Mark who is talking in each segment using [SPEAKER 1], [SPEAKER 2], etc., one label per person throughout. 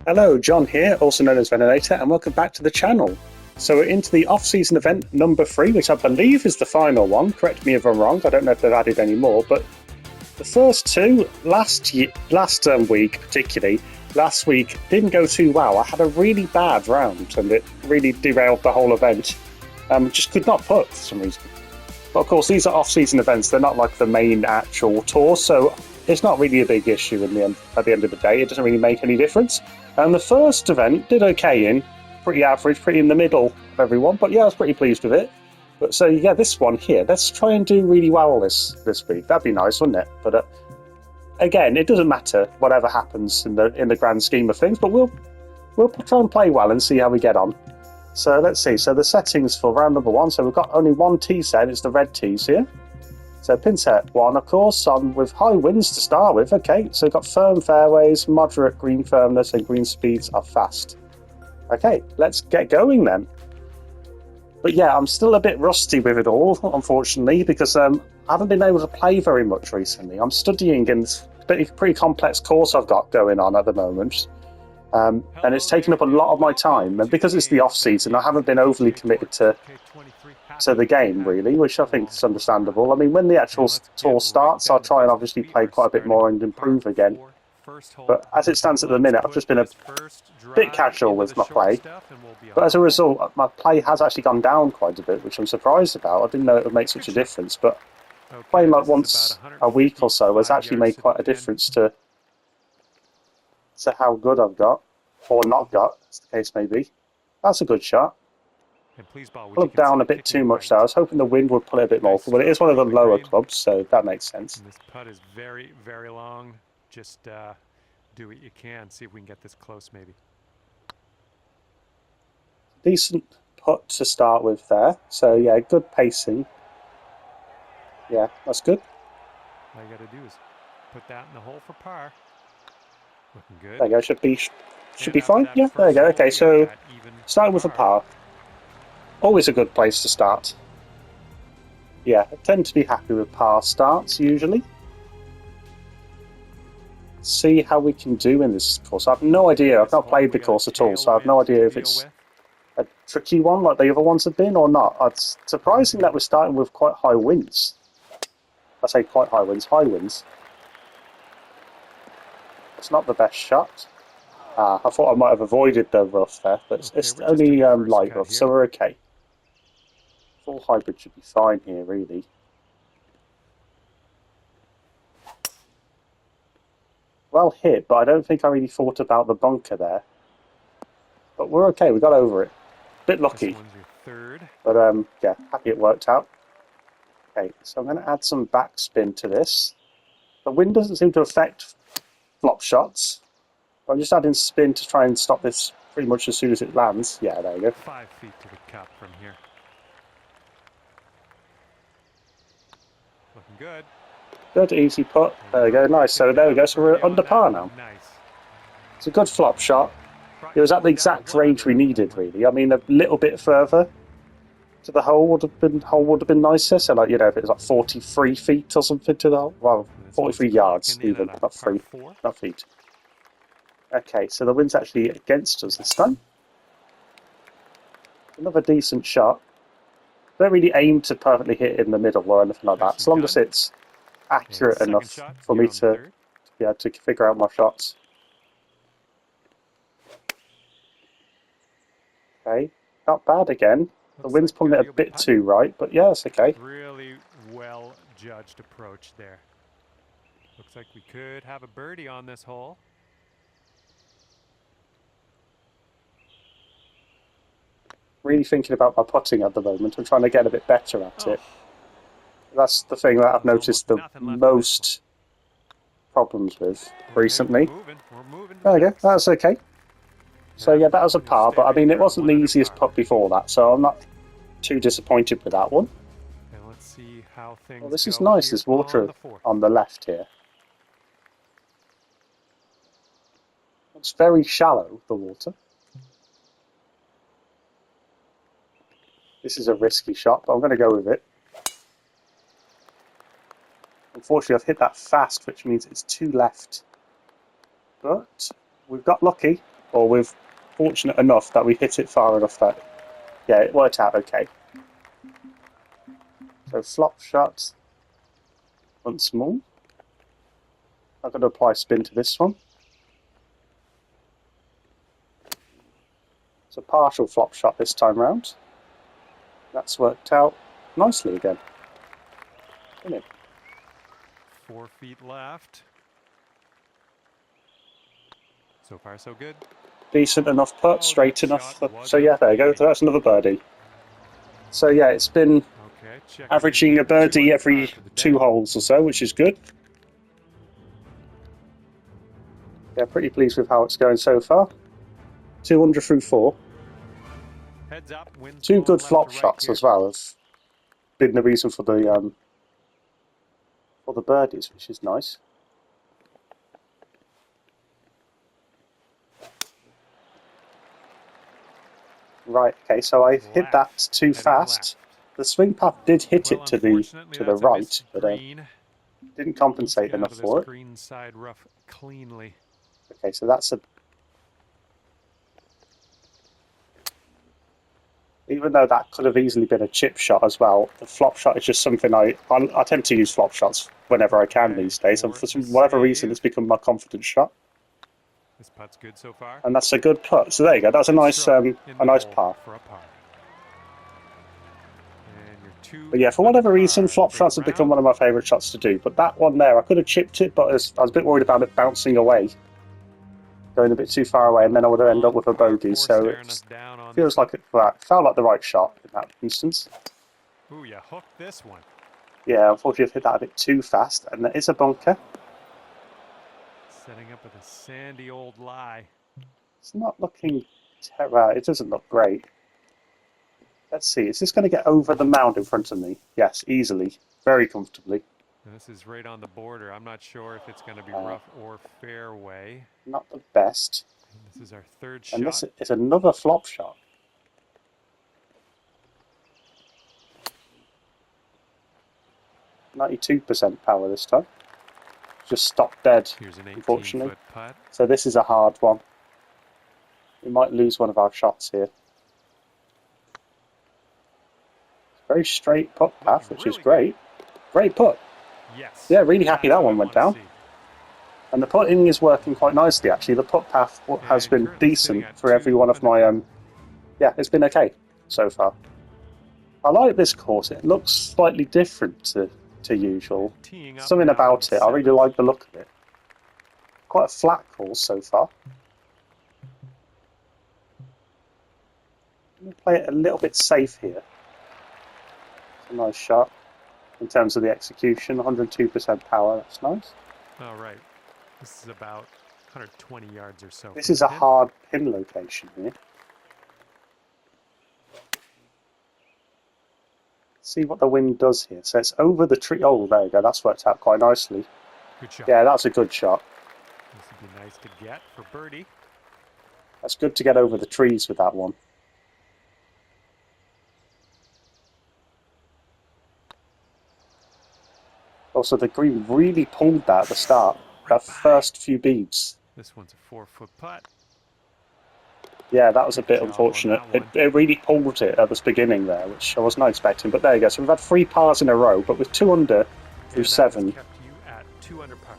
[SPEAKER 1] Hello, John here, also known as Venerator, and welcome back to the channel. So we're into the off-season event number 3, which I believe is the final one. Correct me if I'm wrong, I don't know if they've added any more, but the first two, last week particularly, last week didn't go too well. I had a really bad round, and it really derailed the whole event. Just could not put for some reason. But of course, these are off-season events, they're not like the main actual tour, so it's not really a big issue at the end of the day. It doesn't really make any difference. And the first event did okay in, pretty average, pretty in the middle of everyone, but yeah, I was pretty pleased with it. But so yeah, this one here, let's try and do really well this week. That'd be nice, wouldn't it? But again, it doesn't matter whatever happens in the grand scheme of things. But we'll try and play well and see how we get on. So let's see. So the settings for round number 1. So we've got only one tee set. It's the red tees here. So pin set 1, of course, with high winds to start with. Okay, so we've got firm fairways, moderate green firmness, and green speeds are fast. Okay, let's get going then. But yeah, I'm still a bit rusty with it all, unfortunately, because I haven't been able to play very much recently. I'm studying in this pretty complex course I've got going on at the moment. And it's taken up a lot of my time. And because it's the off-season, I haven't been overly committed to the game, really, which I think is understandable. I mean, when the actual tour starts, I'll try and obviously play quite a bit more and improve again. But as it stands at the minute, I've just been a bit casual with my play. But as a result, my play has actually gone down quite a bit, which I'm surprised about. I didn't know it would make such a difference. But playing like once a week or so has actually made quite a difference to how good I've got, or not got, as the case may be. That's a good shot. Pull it down a bit too much there. I was hoping the wind would pull it a bit more, but it is one of the lower clubs, so that makes sense.
[SPEAKER 2] This putt is very, very long. Just do what you can. See if we can get this close, maybe.
[SPEAKER 1] Decent putt to start with there. So yeah, good pacing. Yeah, that's good.
[SPEAKER 2] All you got to do is put that in the hole for par. Looking good.
[SPEAKER 1] There you go. Should be fine. Yeah, there you go. Okay, so starting with a par. Always a good place to start. Yeah, I tend to be happy with par starts usually. See how we can do in this course. I have no idea. I've not played the course at all, so I have no idea if it's a tricky one like the other ones have been or not. It's surprising that we're starting with quite high winds. I say quite high winds, high winds. It's not the best shot. I thought I might have avoided the rough there, but it's only light rough, so we're okay. Full hybrid should be fine here, really. Well hit, but I don't think I really thought about the bunker there. But we're okay, we got over it. Bit lucky. But yeah, happy it worked out. Okay, so I'm going to add some backspin to this. The wind doesn't seem to affect flop shots. I'm just adding spin to try and stop this pretty much as soon as it lands. Yeah, there you go.
[SPEAKER 2] 5 feet to the cup from here. Looking good.
[SPEAKER 1] Good, easy putt. There we go, nice. So there we go, so we're under par now.
[SPEAKER 2] Nice.
[SPEAKER 1] It's a good flop shot. It was at the exact range we needed, really. I mean, a little bit further to the hole would have been nicer. So, like, you know, if it was like 43 feet or something to the hole. Well, 43 yards, even, not feet. Okay, so the wind's actually against us this time. Another decent shot. Don't really aim to perfectly hit it in the middle or anything like that, as long as it's accurate enough for me to be able to figure out my shots. Okay, not bad again. The wind's pulling it a bit too right, but yeah, it's okay.
[SPEAKER 2] Really well judged approach there. Looks like we could have a birdie on this hole.
[SPEAKER 1] Really thinking about my putting at the moment. I'm trying to get a bit better at it. That's the thing that I've noticed the most problems with recently. There we go, that's okay. So yeah, that was a par, but I mean, it wasn't the easiest putt before that, so I'm not too disappointed with that one.
[SPEAKER 2] Let's see how things
[SPEAKER 1] well, this is nice, there's water on the left here. It's very shallow, the water. This is a risky shot, but I'm going to go with it. Unfortunately, I've hit that fast, which means it's 2 left. But we've got lucky. or we're fortunate enough that we hit it far enough that, yeah, it worked out okay. So flop shot once more. I'm going to apply spin to this one. It's a partial flop shot this time round. That's worked out nicely again. Isn't it?
[SPEAKER 2] 4 feet left. So far, so good.
[SPEAKER 1] Decent enough putt, straight enough. So yeah, there you go. That's another birdie. So yeah, it's been averaging a birdie every 2 holes or so, which is good. Yeah, pretty pleased with how it's going so far. 200 through 4.
[SPEAKER 2] Heads up,
[SPEAKER 1] 2 good flop shots as well have been the reason for the birdies, which is nice. Right, okay, so I hit that too fast. The swing path did hit it to the right, but didn't compensate enough for it.
[SPEAKER 2] Green side rough cleanly.
[SPEAKER 1] Okay, so that's a... Even though that could have easily been a chip shot as well, the flop shot is just something I tend to use flop shots whenever I can these days, and for whatever reason it's become my confidence shot.
[SPEAKER 2] This putt's good so far.
[SPEAKER 1] And that's a good putt. So there you go. That's a nice par. But yeah, for whatever reason, flop shots have become one of my favourite shots to do. But that one there, I could have chipped it, but I was a bit worried about it bouncing away, going a bit too far away, and then I would have ended up with a bogey. So it feels like it felt like the right shot in that instance.
[SPEAKER 2] Ooh, you hooked this one.
[SPEAKER 1] Yeah, unfortunately, I've hit that a bit too fast, and there is a bunker.
[SPEAKER 2] Setting up with a sandy old lie.
[SPEAKER 1] It's not looking terrible. It doesn't look great. Let's see. Is this going to get over the mound in front of me? Yes, easily. Very comfortably.
[SPEAKER 2] This is right on the border. I'm not sure if it's going to be rough or fairway.
[SPEAKER 1] Not the best.
[SPEAKER 2] This is our 3rd shot.
[SPEAKER 1] And this is another flop shot. %92 power this time. Just stopped dead, unfortunately.
[SPEAKER 2] Putt.
[SPEAKER 1] So this is a hard one. We might lose one of our shots here. Very straight putt path, which is great. Great putt.
[SPEAKER 2] Yes.
[SPEAKER 1] Yeah, really happy that one went down. And the putting is working quite nicely, actually. The putt path has been decent for every one of my... yeah, it's been okay so far. I like this course. It looks slightly different to usual. Something about it. I really like the look of it. Quite a flat course so far. I'm going to play it a little bit safe here. It's a nice shot in terms of the execution. 102% power. That's nice.
[SPEAKER 2] All right. This is about 120 yards or so.
[SPEAKER 1] This is a hard pin location here. See what the wind does here. So it's over the tree. Oh, there you go. That's worked out quite nicely.
[SPEAKER 2] Good shot.
[SPEAKER 1] Yeah, that's a good shot.
[SPEAKER 2] This would be nice to get for birdie.
[SPEAKER 1] That's good to get over the trees with that one. Also, the green really pulled that at the start. That first few beads.
[SPEAKER 2] This one's a 4-foot putt.
[SPEAKER 1] Yeah, that was a bit unfortunate. It really pulled it at the beginning there, which I wasn't expecting. But there you go. So we've had 3 pars in a row, but with 2 under through 7.
[SPEAKER 2] Kept you at 2 under par.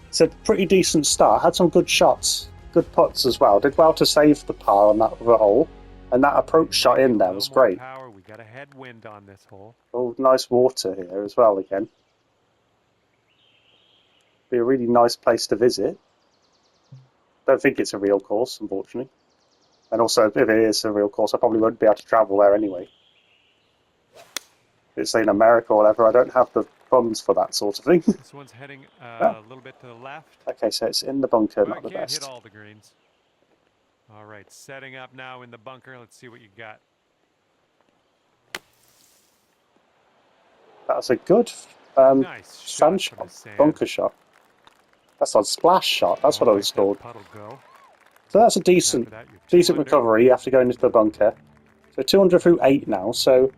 [SPEAKER 1] It's a pretty decent start. Had some good shots, good putts as well. Did well to save the par on that other hole, and that approach shot in there was great.
[SPEAKER 2] Power. We got a headwind on this hole.
[SPEAKER 1] Oh, nice water here as well again. Be a really nice place to visit. Don't think it's a real course, unfortunately. And also, if it is a real course, I probably won't be able to travel there anyway. If it's in America or whatever, I don't have the funds for that sort of thing.
[SPEAKER 2] This one's heading a little bit to the left.
[SPEAKER 1] Okay, so it's in the bunker,
[SPEAKER 2] Well,
[SPEAKER 1] not the
[SPEAKER 2] can't
[SPEAKER 1] best.
[SPEAKER 2] hit all the greens. All right, setting up now in the bunker. Let's see what you got.
[SPEAKER 1] That's a good
[SPEAKER 2] Nice
[SPEAKER 1] sand
[SPEAKER 2] shot from the
[SPEAKER 1] shot,
[SPEAKER 2] sand.
[SPEAKER 1] bunker shot. That's a splash shot. That's what I was called.
[SPEAKER 2] Putt'll go.
[SPEAKER 1] So that's a decent recovery after going into the bunker. So 200 through 8 now. So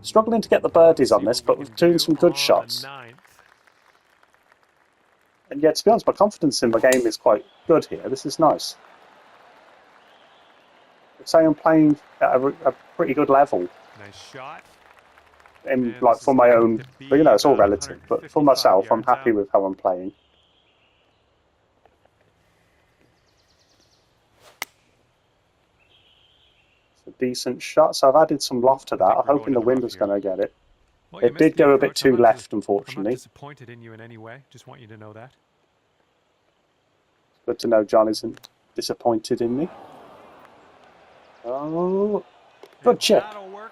[SPEAKER 1] struggling to get the birdies on this, but we're doing some good shots. And yeah, to be honest, my confidence in my game is quite good here. This is nice. say I'm playing at a pretty good level.
[SPEAKER 2] Nice shot.
[SPEAKER 1] In,
[SPEAKER 2] And
[SPEAKER 1] like
[SPEAKER 2] this
[SPEAKER 1] for
[SPEAKER 2] is
[SPEAKER 1] my
[SPEAKER 2] looking
[SPEAKER 1] own,
[SPEAKER 2] to be
[SPEAKER 1] but you know, it's all
[SPEAKER 2] about
[SPEAKER 1] relative. But for
[SPEAKER 2] 155
[SPEAKER 1] myself, I'm
[SPEAKER 2] yards
[SPEAKER 1] happy
[SPEAKER 2] out.
[SPEAKER 1] with how I'm playing. It's a decent shot. So I've added some loft to that. I'm hoping the wind is going to get it.
[SPEAKER 2] Well, you
[SPEAKER 1] It
[SPEAKER 2] missed
[SPEAKER 1] did
[SPEAKER 2] the
[SPEAKER 1] go a bit
[SPEAKER 2] approach. I'm
[SPEAKER 1] too
[SPEAKER 2] not
[SPEAKER 1] left,
[SPEAKER 2] I'm not
[SPEAKER 1] unfortunately.
[SPEAKER 2] disappointed in you in any way. Just want you to know that.
[SPEAKER 1] It's good to know John isn't disappointed in me. Oh, good chip.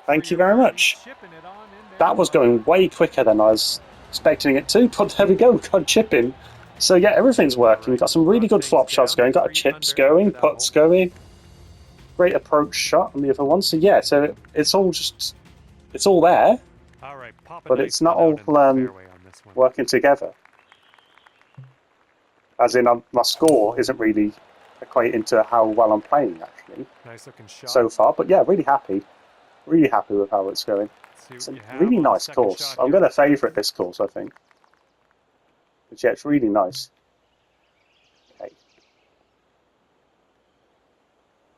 [SPEAKER 1] Thank you very much. That was going way quicker than I was expecting it to, but there we go, got chipping. So yeah, everything's working. Got some really good flop shots going, got chips going, putts going. Great approach shot on the other one. So yeah, so it's all there, but it's not all working together. As in, my score isn't really equating to how well I'm playing, actually,
[SPEAKER 2] Nice looking shot
[SPEAKER 1] so far. But yeah, really happy with how it's going. It's a really nice course. I'm going to favourite this course, I think. But yeah, it's really nice. Okay.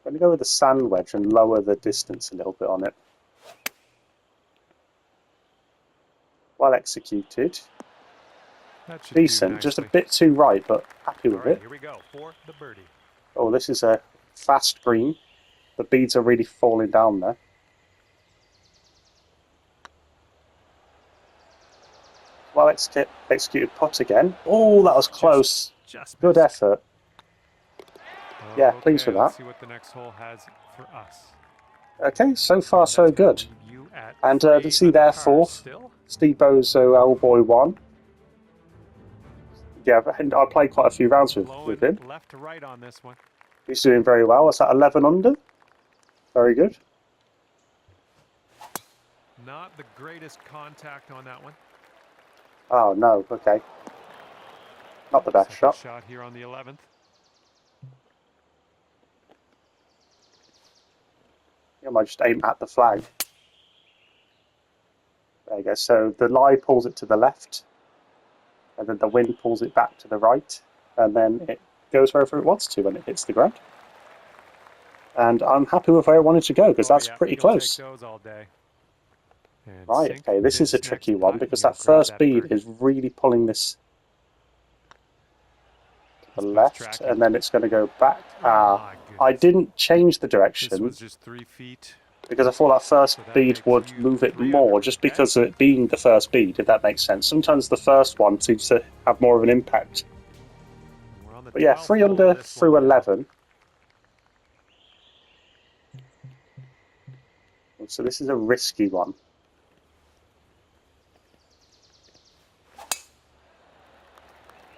[SPEAKER 1] I'm going to go with the sand wedge and lower the distance a little bit on it. Well executed. Decent, just a bit too right, but happy with it.
[SPEAKER 2] Here we go for the birdie.
[SPEAKER 1] Oh, this is a fast green. The beads are really falling down there. Well executed putt again. Oh, that was close.
[SPEAKER 2] Just
[SPEAKER 1] good effort. Yeah, pleased with that.
[SPEAKER 2] Let's see what the next hole has for us.
[SPEAKER 1] Okay, so far so good. And to see their fourth, Steve Bozo, Boy 1. Yeah, I played quite a few rounds with him.
[SPEAKER 2] Left to right on this one.
[SPEAKER 1] He's doing very well. Is that 11 under? Very good.
[SPEAKER 2] Not the greatest contact on that one.
[SPEAKER 1] Oh no, okay. Not the best shot.
[SPEAKER 2] Shot here on the 11th.
[SPEAKER 1] I might just aim at the flag. There you go. So the lie pulls it to the left, and then the wind pulls it back to the right, and then it goes wherever it wants to when it hits the ground. And I'm happy with where I wanted to go, because that's pretty close. Right, okay, this is a tricky one, because that first bead is really pulling this to the left, and then it's going to go back. I didn't change the direction.
[SPEAKER 2] This was just 3 feet.
[SPEAKER 1] Because I thought that first bead would move it more, just because of it being the first bead, if that makes sense. Sometimes the first one seems to have more of an impact. But yeah, 3 under through 11. So this is a risky one.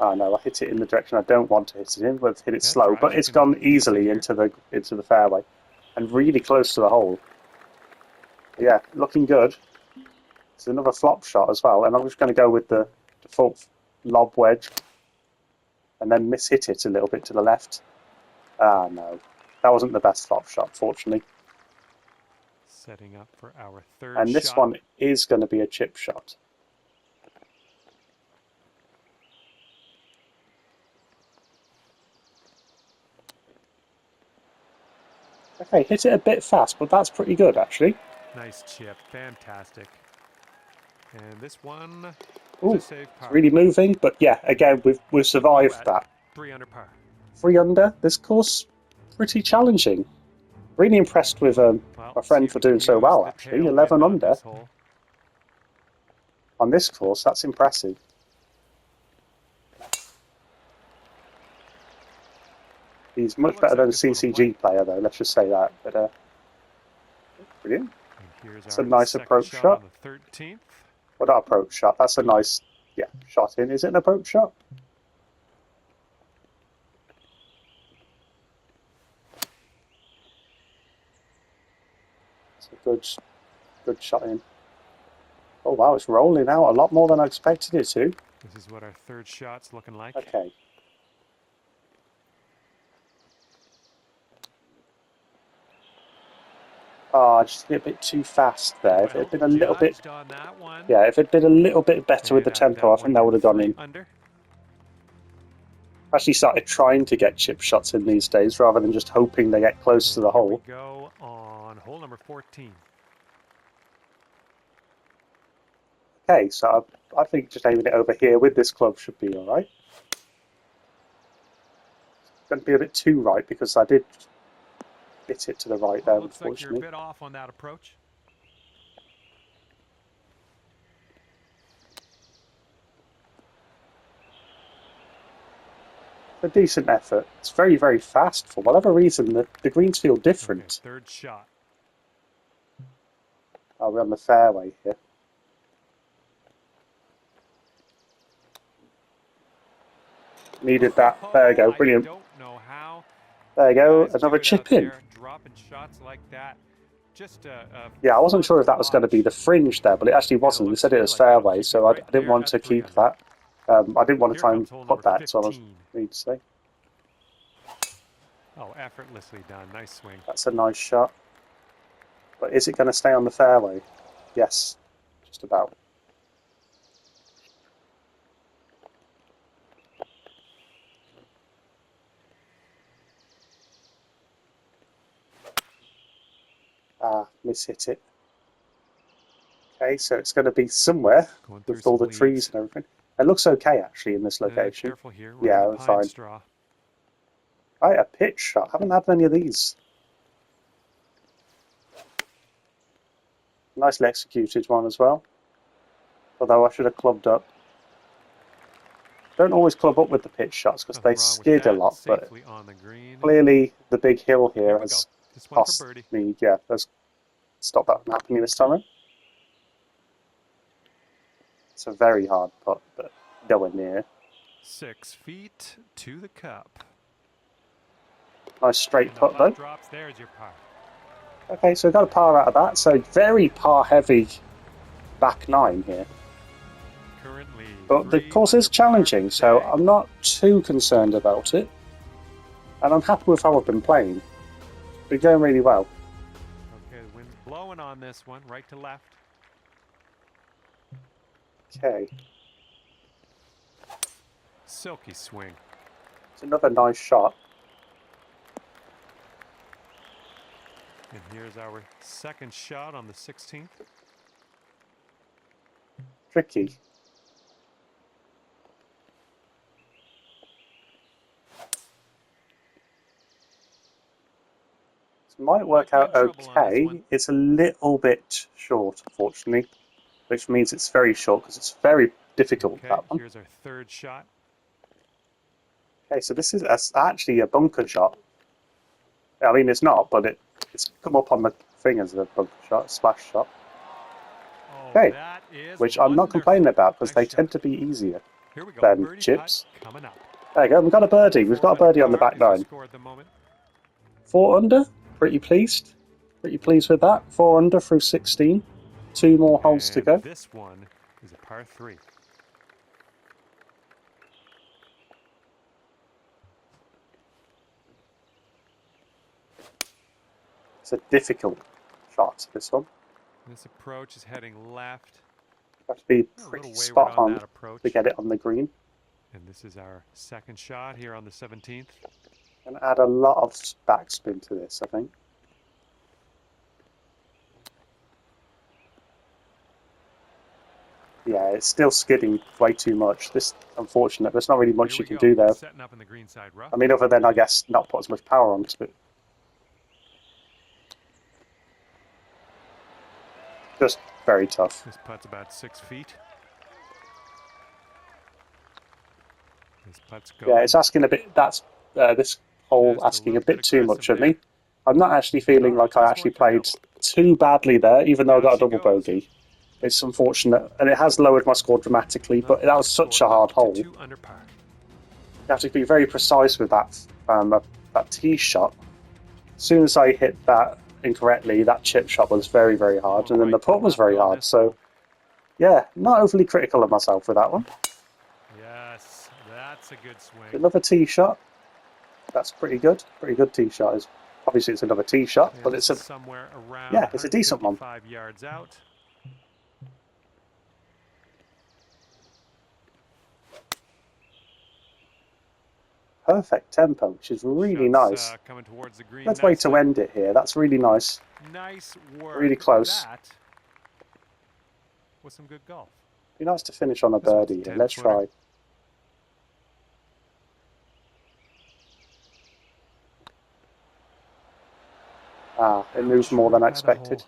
[SPEAKER 1] Oh no, I hit it in the direction I don't want to hit it in, but hit it slow. But it's gone easily into the fairway, and really close to the hole. Yeah, looking good. It's another flop shot as well, and I'm just going to go with the default lob wedge, and then miss-hit it a little bit to the left. Ah no, that wasn't the best flop shot, fortunately.
[SPEAKER 2] Setting up for our third
[SPEAKER 1] and this
[SPEAKER 2] shot.
[SPEAKER 1] one is going to be a chip shot. Okay, hit it a bit fast, but that's pretty good, actually.
[SPEAKER 2] Nice chip, fantastic. And this one,
[SPEAKER 1] ooh, it's really moving, but yeah, again, we've survived that.
[SPEAKER 2] 3 under par.
[SPEAKER 1] 3 under. This course, pretty challenging. Really impressed with my friend for doing so well, actually. 11 under. On this course, that's impressive. He's much better than a CCG player, though, let's just say that. But brilliant. It's a nice approach shot. Well, not approach shot, that's a nice, yeah, shot in. Is it an approach shot? It's a good shot in. Oh wow, it's rolling out a lot more than I expected it to.
[SPEAKER 2] This is what our third shot's looking like.
[SPEAKER 1] Okay. Oh, just a bit too fast there. If it had been a little bit, yeah, if it'd been a little bit better with the tempo, I think that would have gone in. I actually started trying to get chip shots in these days rather than just hoping they get close to the hole.
[SPEAKER 2] Go number 14.
[SPEAKER 1] Okay, so I think just aiming it over here with this club should be alright. It's going to be a bit too right because I did hit it to the right there,
[SPEAKER 2] Looks like you're a
[SPEAKER 1] unfortunately.
[SPEAKER 2] bit off on that approach.
[SPEAKER 1] A decent effort. It's very, very fast. For whatever reason, the greens feel different.
[SPEAKER 2] Okay, third shot.
[SPEAKER 1] Oh, we're on the fairway here. Needed that. There you go. Brilliant.
[SPEAKER 2] I don't know how
[SPEAKER 1] There you go.
[SPEAKER 2] guys do
[SPEAKER 1] Another
[SPEAKER 2] it out
[SPEAKER 1] chip in.
[SPEAKER 2] there, dropping shots like that. Just
[SPEAKER 1] Yeah, I wasn't sure if that was going to be the
[SPEAKER 2] watch.
[SPEAKER 1] fringe there, but it actually wasn't. They said it was fairway, so I didn't want to keep that. I didn't want to
[SPEAKER 2] Here
[SPEAKER 1] try and
[SPEAKER 2] comes hole
[SPEAKER 1] put
[SPEAKER 2] number
[SPEAKER 1] that, so I was
[SPEAKER 2] 15.
[SPEAKER 1] need to say.
[SPEAKER 2] Oh, effortlessly done. Nice swing.
[SPEAKER 1] That's a nice shot. But is it going to stay on the fairway? Yes, just about. Miss-hit it. Okay, so it's going to be somewhere with all the trees and everything. It looks okay, actually, in this location.
[SPEAKER 2] Careful here.
[SPEAKER 1] Yeah, fine.
[SPEAKER 2] Straw.
[SPEAKER 1] Right, a pitch shot. Haven't had many of these. Nicely executed one as well. Although I should have clubbed up. Don't always club up with the pitch shots because they skid a lot, but clearly the big hill here has cost me, has stopped that from happening this time. It's a very hard putt, but nowhere near.
[SPEAKER 2] 6 feet to the cup.
[SPEAKER 1] Nice straight putt though.
[SPEAKER 2] Drops. There's your par.
[SPEAKER 1] Okay, so we got a par out of that. So very par heavy back nine here.
[SPEAKER 2] Currently,
[SPEAKER 1] but the course is challenging, so I'm not too concerned about it. And I'm happy with how I've been playing. Been going really well.
[SPEAKER 2] Okay, the wind's blowing on this one, right to left.
[SPEAKER 1] Okay.
[SPEAKER 2] Silky swing.
[SPEAKER 1] It's another nice shot.
[SPEAKER 2] And here's our second shot on the 16th.
[SPEAKER 1] Tricky. It might work out okay. It's a little bit short, unfortunately, which means it's very short because it's very difficult.
[SPEAKER 2] Okay,
[SPEAKER 1] that one.
[SPEAKER 2] here's our third shot.
[SPEAKER 1] Okay, so this is actually a bunker shot. I mean, it's not, but it's come up on the thing as a bunker shot, splash shot. Okay, which I'm not complaining about because they tend to be easier than chips. There you go, we've got a birdie. We've got a birdie on the back nine. 4 under, pretty pleased. Pretty pleased with that. 4 under through 16. 2 more holes to go.
[SPEAKER 2] This one is a par 3.
[SPEAKER 1] It's a difficult shot, this one.
[SPEAKER 2] This approach is heading left.
[SPEAKER 1] Have to be pretty spot on to get it on the green.
[SPEAKER 2] And this is our second shot here on the 17th.
[SPEAKER 1] Going to add a lot of backspin to this, I think. Yeah, it's still skidding way too much. This unfortunate. There's not really much you can do there. I mean, other than, I guess, not put as much power onto it. Just very tough.
[SPEAKER 2] This putt's about 6 feet. This putt's going.
[SPEAKER 1] Yeah, it's asking a bit. That's this hole asking a bit too much of me. I'm not actually feeling like I actually played too badly there, even though I got a double bogey. It's unfortunate, and it has lowered my score dramatically. But that was such a hard hole. You have to be very precise with that that tee shot. As soon as I hit that incorrectly, that chip shot was very, very hard, and then the putt was very hard. So, yeah, not overly critical of myself with that one.
[SPEAKER 2] Yes, that's a good swing.
[SPEAKER 1] Another tee shot. That's pretty good. Pretty good tee shot. Obviously, it's another tee shot, but it's a
[SPEAKER 2] somewhere around.
[SPEAKER 1] Yeah, it's a decent one.
[SPEAKER 2] 5 yards out.
[SPEAKER 1] perfect tempo, which is really
[SPEAKER 2] Shots,
[SPEAKER 1] nice.
[SPEAKER 2] coming towards the green
[SPEAKER 1] Let's way to
[SPEAKER 2] nicely.
[SPEAKER 1] end it here. That's really nice.
[SPEAKER 2] Nice work.
[SPEAKER 1] Really close.
[SPEAKER 2] That was some good golf.
[SPEAKER 1] Be nice to finish on a
[SPEAKER 2] This one's
[SPEAKER 1] birdie.
[SPEAKER 2] 10
[SPEAKER 1] Let's
[SPEAKER 2] footer.
[SPEAKER 1] try. Ah, it moves more than I expected.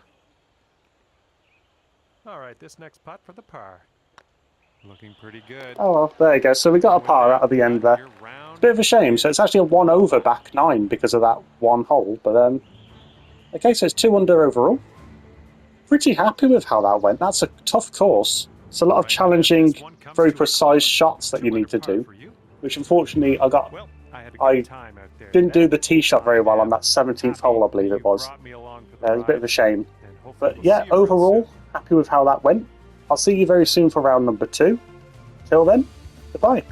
[SPEAKER 2] All right, this next putt for the par. Looking pretty good.
[SPEAKER 1] Oh, well, there you go. So we got a par out of the end there. Bit of a shame. So it's actually a 1 over back 9 because of that one hole. But okay, so it's 2 under overall. Pretty happy with how that went. That's a tough course. It's a lot of challenging, very precise shots that you need to do, which unfortunately I didn't do the tee shot very well on that 17th hole, I believe it was. It was a bit of a shame. But yeah, overall, happy with how that went. I'll see you very soon for round number 2. Till then, goodbye.